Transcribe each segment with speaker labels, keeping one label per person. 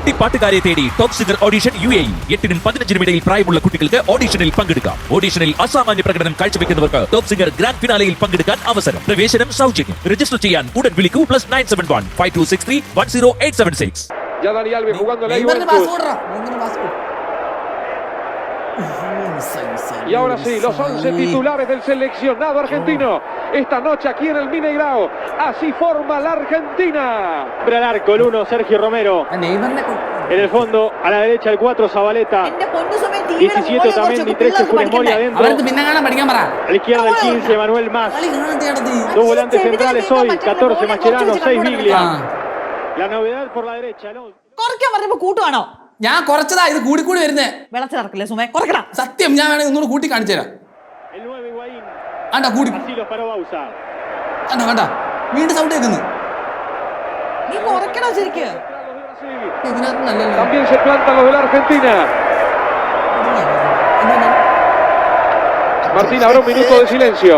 Speaker 1: കുട്ടിപ്പാട്ടുകാരെ തേടി top singer audition UAE 8-നും 15-നും ഇടയിൽ പ്രായമുള്ള കുട്ടികൾക്ക് ഓഡിഷനിൽ പങ്കെടുക്കാം. ഓഡിഷനിൽ അസാമാന്യ പ്രകടനം കാഴ്ചവെക്കുന്നവർക്ക് ടോപ്പ് സിംഗർ ഗ്രാൻഡ് ഫിനാലയിൽ പങ്കെടുക്കാൻ അവസരം. പ്രവേശനം സൗജന്യം. രജിസ്റ്റർ ചെയ്യാൻ ഉടൻ വിളിക്കൂ +971 5263 10876.
Speaker 2: Ya Dani Alves jugando la Y ahora sí, los 11 titulares del seleccionado argentino. Esta noche aquí en el Mineirao. Así forma la Argentina.
Speaker 3: Al arco el 1, Sergio Romero. En el fondo, a la derecha el 4, Zabaleta. 17 también, y 13 Funes Mori adentro. A la izquierda el 15, Manuel Mas. Dos volantes centrales hoy, 14 Mascherano, 6 Biglia. La novedad por la derecha, ¿no?
Speaker 4: കുറയ്ക്കാൻ പറഞ്ഞപ്പോ കൂട്ടുവാണോ?
Speaker 5: ഞാൻ കുറച്ചതാ, ഇത് കൂടി കൂടി വരുന്നേ.
Speaker 4: വെള്ളത്തിലിറക്കില്ലേ സുമേ, കുറയ്ക്കണം.
Speaker 5: സത്യം, ഞാൻ വേണമെങ്കിൽ ഒന്നുകൂടി കൂട്ടി കാണിച്ചു തരാം.
Speaker 3: El 9 Higuaín.
Speaker 5: ആണ്ടാ കൂടി.
Speaker 3: Así lo paró Bausa.
Speaker 5: കണ്ടാ വീണ്ടും സൗണ്ട് കേൾക്കുന്നു.
Speaker 4: നീ കുറയ്ക്കണോ ശരിക്ക്?
Speaker 5: ഇതിനകത്ത് നല്ലല്ലോ.
Speaker 2: También se plantan los de la Argentina. Martín, habrá un minuto de silencio.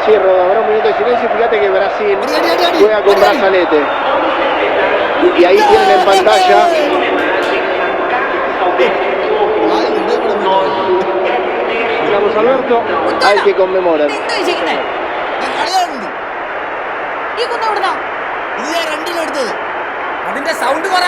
Speaker 6: Sí, Roda, habrá un minuto de silencio. Fíjate que Brasil juega con brazalete. Y ahí tienen en pantalla
Speaker 2: Vamos, Alberto.
Speaker 6: al que conmemoran.
Speaker 4: എന്താ ചെയ്യുന്നേ? ഈ കുന്ന എവിടുന്നാ?
Speaker 5: അതിന്റെ sound പറ.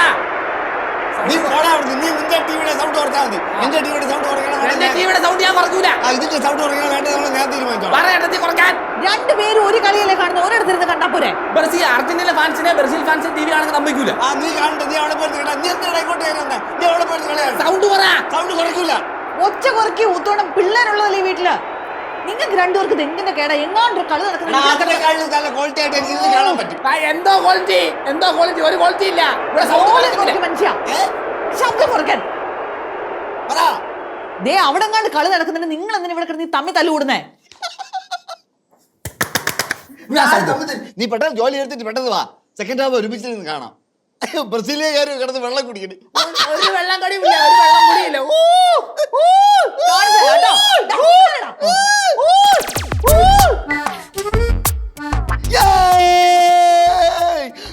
Speaker 7: നീ പോടാ അവിടുന്ന്. നീ നിന്റെ ടിവിയുടെ സൗണ്ട് കുറച്ചാൽ മതി. നിന്റെ ടിവിയുടെ സൗണ്ട്
Speaker 5: എന്റെ ടിവിയുടെ സൗണ്ട് ഞാൻ കുറക്കൂല.
Speaker 7: ഇതിന്റെ സൗണ്ട് കുറയ്ക്കണം വേണ്ടത് നമ്മൾ ഞാൻ തീരുമാനിച്ചോളാം.
Speaker 5: പറയട്ടെ കുറക്കാൻ.
Speaker 4: രണ്ടുപേരും ഒരു കളിയല്ലേ കാണുന്നത്, ഒരിടത്തിരുന്ന് കണ്ടാ പോരെ?
Speaker 5: ബ്രസീൽ അർജന്റീന ഫാൻസിനെ ബ്രസീൽ ഫാൻസിനെ ടിവി കാണാൻ സമ്മതിക്കൂല.
Speaker 7: നീ കാണണ്ട. നീ അവിടെ പോയി കളയാ. നീ എന്താ ഇങ്ങോട്ട് വരുന്നത്? നീ അവിടെ പോയി കളയാ.
Speaker 5: സൗണ്ട് പറ.
Speaker 7: സൗണ്ട് കുറയ്ക്കൂല.
Speaker 4: ഒച്ച കുറയ്ക്ക് ഊത്തോണം. പിള്ളേരുള്ളതല്ലേ ഈ വീട്ടില്. നിങ്ങൾക്ക് രണ്ടുപേർക്ക് എന്തിന്റെ കേടാ? എങ്ങാണ്ട് കളി നടക്കുന്നത്
Speaker 7: നല്ല ക്വാളിറ്റി ആയിട്ട് എനിക്ക് ഇത് കാണാൻ പറ്റും.
Speaker 5: എന്തോ ക്വാളിറ്റി ഒരു ക്വാളിറ്റി ഇല്ല ഇവിടെ. സൗണ്ട്
Speaker 4: മനുഷ്യ ശബ്ദം കുറയ്ക്കാൻ. ദേ അവിടെ എങ്ങാണ്ട് കളി നടക്കുന്നുണ്ട്. നിങ്ങൾ എന്തിനാ ഇവിടെ കിടന്ന് തമ്മിൽ തല്ലുകൂടുന്നേ?
Speaker 7: നീ പെട്ടെന്ന് ജോലി എടുത്തിട്ട് പെട്ടെന്ന് വാ. സെക്കൻഡ് ഹാഫ് ഒരുമിച്ചിരുന്ന് കാണാം. ബ്രസീലിയക്കാർ കിടന്ന് വെള്ളം കുടിക്കണേ.
Speaker 5: ഒരു വെള്ളം കുടിയില്ല, ഒരു വെള്ളം കുടിയില്ല.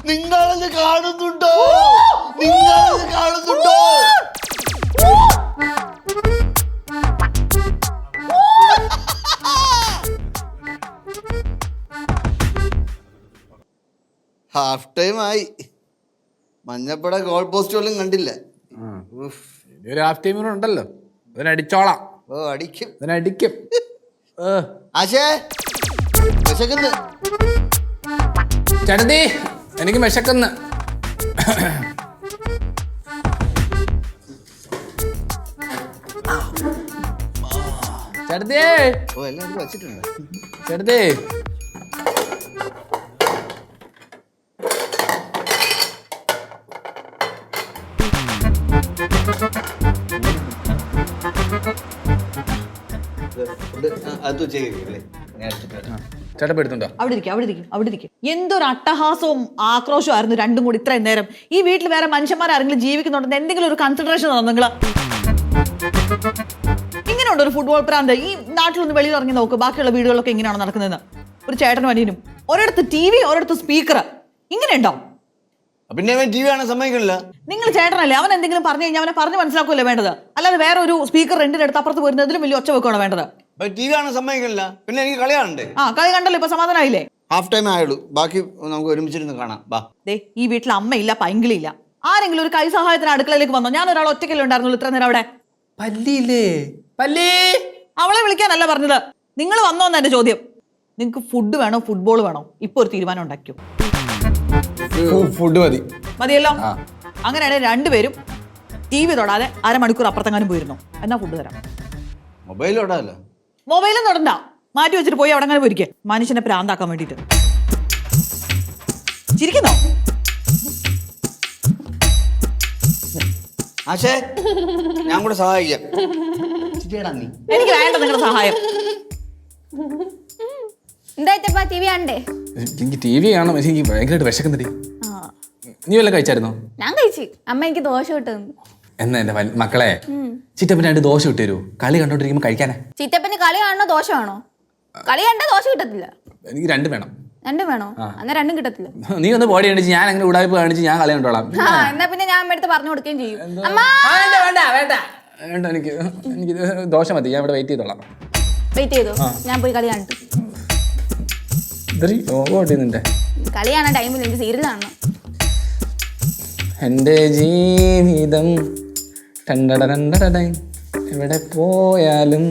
Speaker 7: നിങ്ങളത് കാണുന്നുണ്ടോ? നിങ്ങളത് കാണുന്നുണ്ടോ? ഹാഫ് ടൈം ആയി. മഞ്ഞപ്പട ഗോൾ പോസ്റ്റ് പോലും കണ്ടില്ല.
Speaker 5: ഒരു ഹാഫ് ടൈം ഉണ്ടല്ലോ, അതിനടിച്ചോളാം.
Speaker 7: ഓ അടിക്കും,
Speaker 5: അതിനടിക്കും.
Speaker 7: ആശേ വിശക്കുന്നു.
Speaker 5: ചേട്ടത്തി എനിക്ക് വിശക്കുന്നു. ചേട്ടത്തി
Speaker 7: ഓ എല്ലാം വച്ചിട്ടുണ്ട്.
Speaker 5: ചേട്ടത്തി
Speaker 7: അത് ചെയ്യില്ലേ?
Speaker 5: ചേട്ടൻ എടുത്തുണ്ടോ?
Speaker 4: അവിടെ ഇരിക്കും. എന്തൊരു അട്ടഹാസവും ആക്രോശവും ആയിരുന്നു രണ്ടും കൂടി ഇത്രയും നേരം. ഈ വീട്ടിൽ വേറെ മനുഷ്യന്മാരെങ്കിലും ജീവിക്കുന്നുണ്ടെന്ന് എന്തെങ്കിലും ഒരു കൺസിഡറേഷൻ തന്നോ നിങ്ങള്? ഇങ്ങനെയുണ്ട് ഒരു ഫുട്ബോൾ പ്രാന്ത്. ഈ നാട്ടിലൊന്ന് വെളിയിൽ ഇറങ്ങി നോക്ക്, ബാക്കിയുള്ള വീടുകളിലൊക്കെ ഇങ്ങനെയാണോ നടക്കുന്നത്? ഒരു ചേട്ടനും അനിയനും, ഒരിടത്ത് TV, ഒരിടത്ത് സ്പീക്കർ. ഇങ്ങനെ ഉണ്ടാവും.
Speaker 7: പിന്നെ അവൻ TV കാണാൻ സമ്മതിക്കണില്ല.
Speaker 4: നിങ്ങൾ ചേട്ടനല്ലേ, അവൻ എന്തെങ്കിലും പറഞ്ഞു കഴിഞ്ഞാൽ അവനെ പറഞ്ഞ് മനസ്സിലാക്കുമല്ലേ വേണ്ടത്? അല്ലാതെ വേറെ ഒരു സ്പീക്കർ റെന്റിനെടുത്ത് അപ്പുറത്ത് വരുന്നതിലും വലിയ ഒച്ച വെക്കുകയാണോ വേണ്ടത്?
Speaker 7: TV കാണാൻ സമ്മതിക്കണില്ല. പിന്നെ എനിക്ക് കളി കാണണ്ടേ?
Speaker 4: കളി കണ്ടല്ലോ, ഇപ്പൊ സമാധാനമായില്ലേ?
Speaker 7: ഹാഫ് ടൈം ആയുള്ളൂ, ബാക്കി നമുക്ക് ഒരുമിച്ചിരുന്ന് കാണാം.
Speaker 4: ദേ ഈ വീട്ടിൽ അമ്മയില്ല, പൈങ്കിളിയില്ല. ആരെങ്കിലും ഒരു കൈ സഹായത്തിന് അടുക്കളയിലേക്ക് വന്നോ? ഞാൻ ഒരാൾ ഒറ്റയ്ക്കല്ലേ ഉണ്ടായിരുന്നുള്ളൂ ഇത്ര നേരം അവിടെ.
Speaker 5: പല്ലിയില്ലേ? പല്ലി
Speaker 4: അവളെ വിളിക്കാനല്ല പറഞ്ഞത്, നിങ്ങൾ വന്നോന്ന് എന്റെ ചോദ്യം. നിങ്ങക്ക് ഫുഡ് വേണോ ഫുട്ബോൾ വേണോ? ഇപ്പൊ ഒരു തീരുമാനം ഉണ്ടാക്കിയോ?
Speaker 5: ഫുഡ്
Speaker 4: മതിയല്ലോ. അങ്ങനെയാണെങ്കിൽ രണ്ടുപേരും TV തൊടാതെ അരമണിക്കൂർ അപ്പുറത്തെങ്ങാനും പോയിരുന്നു. എന്നാ ഫുഡ് തരാം. മൊബൈലും തൊടണ്ട, മാറ്റി വെച്ചിട്ട് പോയി അവിടെ അങ്ങനെ പോയിരിക്കെ. മനുഷ്യനെ പ്രാന്താക്കാൻ വേണ്ടിട്ട് ചിരിക്കുന്നോ?
Speaker 7: ഞാൻ കൂടെ സഹായിക്കാം.
Speaker 4: എനിക്ക് വേണ്ട നിങ്ങളുടെ സഹായം.
Speaker 8: എന്താ TV കാണണ്ടേ?
Speaker 5: എനിക്ക് TV കാണാൻ എനിക്ക് ഭയങ്കരമായിട്ട് വിശക്കുന്നുണ്ട്. നീ വല്ല കഴിച്ചായിരുന്നോ?
Speaker 8: ഞാൻ കഴിച്ചു. അമ്മ എനിക്ക് ദോശ കിട്ടുന്നു.
Speaker 5: എന്നാ എന്റെ മക്കളെ, ചിറ്റപ്പന് 2 ദോശ ഇട്ടു തരൂ. കളി കണ്ടോണ്ടിരിക്കുമ്പോ കഴിക്കാനാ.
Speaker 8: ചിറ്റപ്പന് കളി കാണണോ ദോശ വേണോ? കളി കണ്ടാ ദോശ കിട്ടത്തില്ല.
Speaker 5: എനിക്ക് 2 വേണം.
Speaker 8: രണ്ടും വേണോ? എന്നാ രണ്ടും കിട്ടത്തില്ല.
Speaker 5: നീ ഒന്ന് ബോഡി കാണിച്ച് ഞാൻ അങ്ങനെ ഉടായ്പ കാണിച്ച് ഞാൻ കളി കണ്ടോളാം.
Speaker 8: എന്നാ പിന്നെ ഞാൻ അമ്മ അടുത്ത് പറഞ്ഞു കൊടുക്കുകയും ചെയ്യും. അമ്മ
Speaker 5: വേണ്ട എനിക്ക് ദോശ മതി, ഞാൻ ഇവിടെ വെയിറ്റ് ചെയ്തോളാം.
Speaker 8: വെയിറ്റ് ചെയ്തോ, ഞാൻ പോയി കളി കാണിട്ടു.
Speaker 5: നിന്റെ
Speaker 8: കളി കാണാൻ ടൈമിൽ എനിക്ക് സീരിയൽ കാണണം.
Speaker 5: എൻ്റെ ജീവിതം എവിടെ പോയാലും